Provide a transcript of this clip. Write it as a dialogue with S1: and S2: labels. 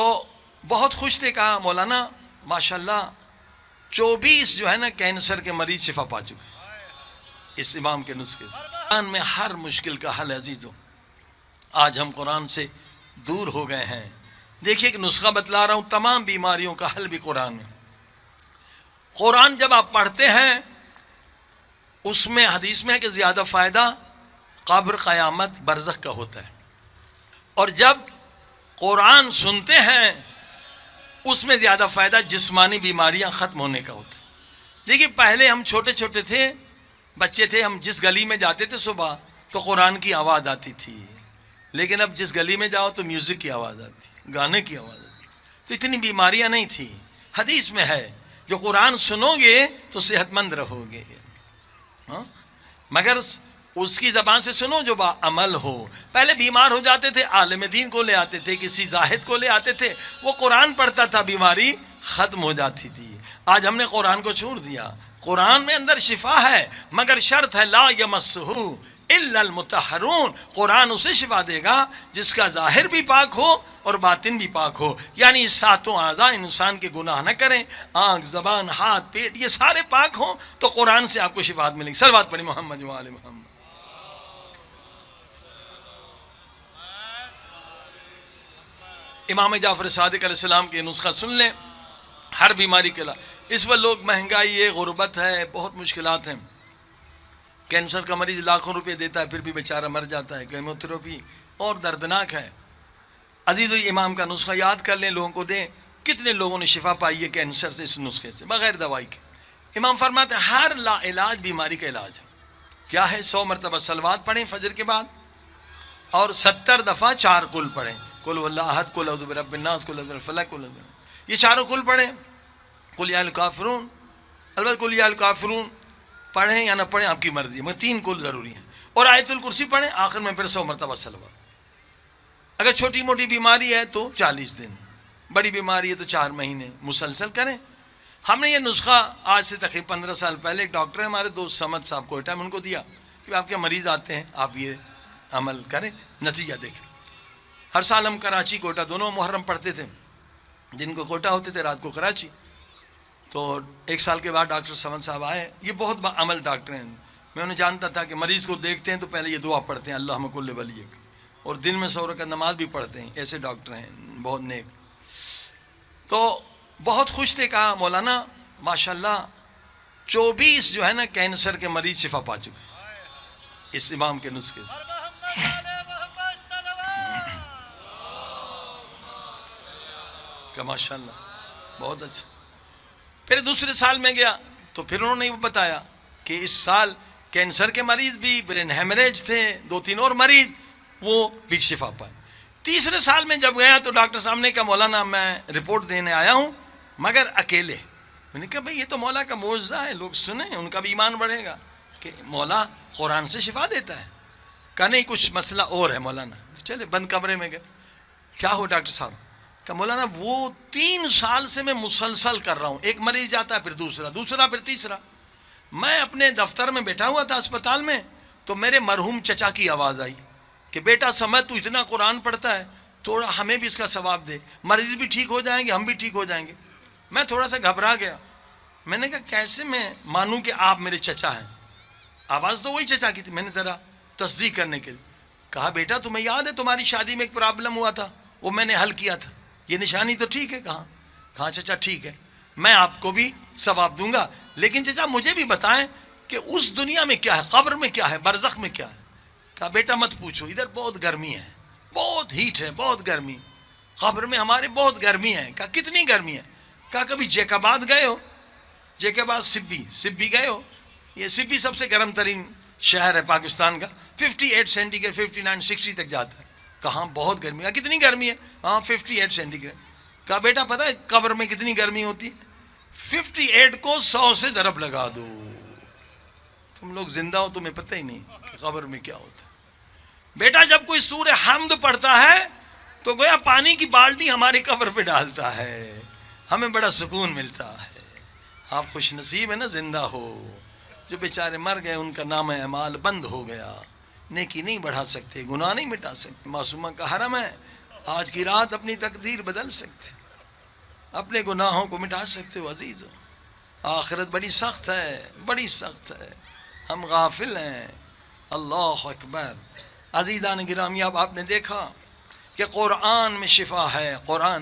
S1: تو بہت خوش تھے، کہا مولانا ماشاءاللہ 24 جو ہے نا کینسر کے مریض شفا پا چکے اس امام کے نسخے۔ قرآن میں ہر مشکل کا حل عزیزوں، آج ہم قرآن سے دور ہو گئے ہیں۔ دیکھیے ایک نسخہ بتلا رہا ہوں، تمام بیماریوں کا حل بھی قرآن میں۔ قرآن جب آپ پڑھتے ہیں اس میں حدیث میں ہے کہ زیادہ فائدہ قبر، قیامت، برزخ کا ہوتا ہے، اور جب قرآن سنتے ہیں اس میں زیادہ فائدہ جسمانی بیماریاں ختم ہونے کا ہوتا ہے۔ دیکھیے پہلے ہم چھوٹے چھوٹے تھے، بچے تھے، ہم جس گلی میں جاتے تھے صبح تو قرآن کی آواز آتی تھی، لیکن اب جس گلی میں جاؤ تو میوزک کی آواز آتی، گانے کی آواز آتی، تو اتنی بیماریاں نہیں تھی۔ حدیث میں ہے جو قرآن سنو گے تو صحت مند رہو گے، مگر اس کی زبان سے سنو جو با عمل ہو۔ پہلے بیمار ہو جاتے تھے، عالم دین کو لے آتے تھے، کسی زاہد کو لے آتے تھے، وہ قرآن پڑھتا تھا، بیماری ختم ہو جاتی تھی۔ آج ہم نے قرآن کو چھوڑ دیا۔ قرآن میں اندر شفا ہے، مگر شرط ہے لا یمسہ الا المطہرون۔ قرآن اسے شفا دے گا جس کا ظاہر بھی پاک ہو اور باطن بھی پاک ہو، یعنی ساتوں اعضاء انسان کے گناہ نہ کریں، آنکھ، زبان، ہاتھ، پیٹ، یہ سارے پاک ہوں تو قرآن سے آپ کو شفاعت ملے گی۔ صلوات پڑھی محمد و آل محمد۔ امام جعفر صادق علیہ السلام کے نسخہ سن لیں ہر بیماری کے علاج۔ اس وقت لوگ، مہنگائی ہے، غربت ہے، بہت مشکلات ہیں۔ کینسر کا مریض لاکھوں روپے دیتا ہے پھر بھی بیچارہ مر جاتا ہے، کیموتھراپی اور دردناک ہے۔ عزیزو امام کا نسخہ یاد کر لیں، لوگوں کو دیں۔ کتنے لوگوں نے شفا پائی ہے کینسر سے اس نسخے سے بغیر دوائی کے۔ امام فرماتے ہیں ہر لا علاج بیماری کا علاج ہے۔ کیا ہے؟ 100 مرتبہ صلوات پڑھیں فجر کے بعد، اور 70 دفعہ 4 کل پڑھیں، قل هو اللہ احد، قل اعوذ برب الناس، قل اعوذ برب الفلق، قل اعوذ برب، یہ چاروں کل پڑھیں۔ قل یا الکافرون، البتہ قل یا الکافرون پڑھیں یا نہ پڑھیں آپ کی مرضی ہے، مگر 3 کل ضروری ہیں، اور آیت الکرسی پڑھیں، آخر میں پھر 100 مرتبہ صلوات۔ اگر چھوٹی موٹی بیماری ہے تو 40 دن، بڑی بیماری ہے تو 4 مہینے مسلسل کریں۔ ہم نے یہ نسخہ آج سے تقریباً 15 سال پہلے ایک ڈاکٹر ہیں ہمارے دوست سمد صاحب کوئٹہ میں، ان کو دیا کہ آپ کے مریض آتے ہیں، آپ یہ عمل کریں، نتیجہ دیکھیں۔ ہر سال ہم کراچی کوئٹہ دونوں محرم پڑھتے تھے، دن کو کوئٹہ ہوتے تھے، رات کو کراچی۔ تو 1 سال کے بعد ڈاکٹر سمد صاحب آئے، یہ بہت عمل ڈاکٹر ہیں، میں انہیں جانتا تھا کہ مریض کو دیکھتے ہیں تو پہلے یہ دعا پڑھتے ہیں اللہم کل ولیک، اور دن میں 100 رکعت نماز بھی پڑھتے ہیں، ایسے ڈاکٹر ہیں بہت نیک۔ تو بہت خوش تھے، کہا مولانا ماشاءاللہ 24 جو ہے نا کینسر کے مریض شفا پا چکے اس امام کے نسخے سے۔ کہ ماشاءاللہ بہت اچھا۔ پھر دوسرے سال میں گیا تو پھر انہوں نے بتایا کہ اس سال کینسر کے مریض بھی، برین ہیمریج تھے 2-3 اور مریض، وہ بھی شفا پائے۔ تیسرے سال میں جب گیا تو ڈاکٹر صاحب نے کہا مولانا میں رپورٹ دینے آیا ہوں مگر اکیلے۔ میں نے کہا بھئی یہ تو مولا کا معجزہ ہے، لوگ سنیں ان کا بھی ایمان بڑھے گا کہ مولا قرآن سے شفا دیتا ہے۔ کہا نہیں کچھ مسئلہ اور ہے مولانا۔ چلے بند کمرے میں گئے۔ کیا ہو ڈاکٹر صاحب؟ کہ مولانا وہ 3 سال سے میں مسلسل کر رہا ہوں، ایک مریض جاتا ہے پھر دوسرا پھر تیسرا۔ میں اپنے دفتر میں بیٹھا ہوا تھا اسپتال میں تو میرے مرحوم چچا کی آواز آئی کہ بیٹا سمجھ تو اتنا قرآن پڑھتا ہے، تھوڑا ہمیں بھی اس کا ثواب دے، مریض بھی ٹھیک ہو جائیں گے، ہم بھی ٹھیک ہو جائیں گے۔ میں تھوڑا سا گھبرا گیا، میں نے کہا کیسے میں مانوں کہ آپ میرے چچا ہیں؟ آواز تو وہی چچا کی تھی۔ میں نے ذرا تصدیق کرنے کے لیے کہا بیٹا تمہیں یاد ہے تمہاری شادی میں ایک پرابلم ہوا تھا، وہ میں نے حل کیا تھا، یہ نشانی تو ٹھیک ہے؟ کہاں چچا ٹھیک ہے، میں آپ کو بھی ثواب دوں گا، لیکن چچا مجھے بھی بتائیں کہ اس دنیا میں کیا ہے، قبر میں کیا ہے، برزخ میں کیا ہے؟ کہا بیٹا مت پوچھو، ادھر بہت گرمی ہے، بہت ہیٹ ہے، بہت گرمی، قبر میں ہمارے بہت گرمی ہے۔ کہا کتنی گرمی ہے؟ کہا کبھی جیکاباد گئے ہو؟ جیکاباد سبی گئے ہو؟ یہ سبی سب سے گرم ترین شہر ہے پاکستان کا، 58 سینٹی گریڈ 59 60 تک جاتا ہے۔ کہاں بہت گرمی ہے؟ کتنی گرمی ہے؟ ہاں 58 سینٹی گریڈ۔ کہا بیٹا پتہ ہے قبر میں کتنی گرمی ہوتی ہے؟ 58 کو 100 سے ضرب لگا دو، تم لوگ زندہ ہو تمہیں پتہ ہی نہیں کہ قبر میں کیا ہوتا ہے۔ بیٹا جب کوئی سورہ حمد پڑھتا ہے تو گویا پانی کی بالٹی ہماری قبر پہ ڈالتا ہے، ہمیں بڑا سکون ملتا ہے۔ آپ خوش نصیب ہے نا زندہ ہو، جو بیچارے مر گئے ان کا نام اعمال بند ہو گیا، نیکی نہیں بڑھا سکتے، گناہ نہیں مٹا سکتے، معصومہ کا حرم ہے، آج کی رات اپنی تقدیر بدل سکتے، اپنے گناہوں کو مٹا سکتے ہو عزیزو۔ آخرت بڑی سخت ہے، بڑی سخت ہے، ہم غافل ہیں۔ اللہ اکبر۔ عزیزان گرامی، اب آپ نے دیکھا کہ قرآن میں شفا ہے، قرآن